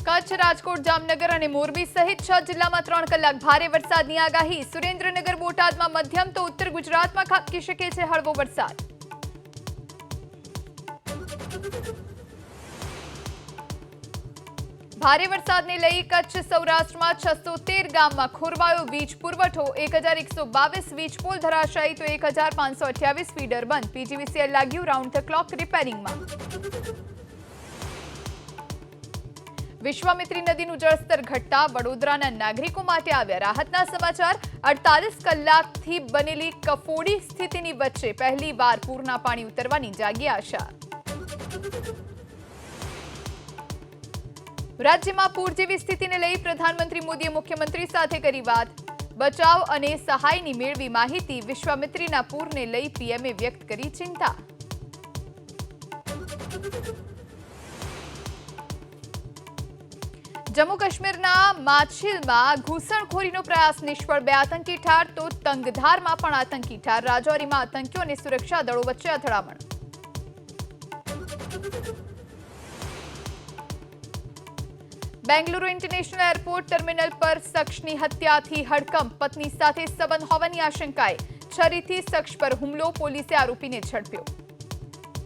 કચ્છ, રાજકોટ, જામનગર અને મોરબી સહિત 6 જિલ્લામાં 3 કલાક ભારે વરસાદની આગાહી. સુરેન્દ્રનગર, બોટાદમાં મધ્યમ તો ઉત્તર ગુજરાતમાં ખાબકી શકે છે હળવો વરસાદ. ભારે વરસાદને લઈ કચ્છ સૌરાષ્ટ્રમાં 613 ગામમાં ખોરવાયો વીજ પુરવઠો. 1122 વીજ પોલ ધરાશાયી તો 1528 ફીડર બંધ. પીજીવીસીએલ લાગ્યું રાઉન્ડ ધ ક્લોક રિપેરિંગમાં. વિશ્વામિત્રી નદીનું જળસ્તર ઘટતા વડોદરાના નાગરિકો માટે આવ્યા રાહતના સમાચાર. 48 કલાકથી બનેલી કફોડી સ્થિતિની વચ્ચે પહેલીવાર પૂરના પાણી ઉતરવાની જાગી આશા. રાજ્યમાં પૂર જેવી સ્થિતિને લઈ પ્રધાનમંત્રી મોદીએ મુખ્યમંત્રી સાથે કરી વાત. બચાવ અને સહાયની મેળવી માહિતી. વિશ્વામિત્રીના પૂરને લઈ પીએમએ વ્યક્ત કરી ચિંતા. જમ્મુ કાશ્મીરના માછિલમાં ઘૂસણખોરીનો પ્રયાસ નિષ્ફળ. 2 આતંકી ઠાર તો તંગધારમાં પણ આતંકી ઠાર. રાજૌરીમાં આતંકીઓ અને સુરક્ષા દળો વચ્ચે અથડામણ. બેંગલુરુ ઇન્ટરનેશનલ એરપોર્ટ ટર્મિનલ પર શખ્સની હત્યાથી હડકંપ. પત્ની સાથે સંબંધ હોવાની આશંકાએ છરીથી શખ્સ પર હુમલો. પોલીસે આરોપીને ઝડપ્યો.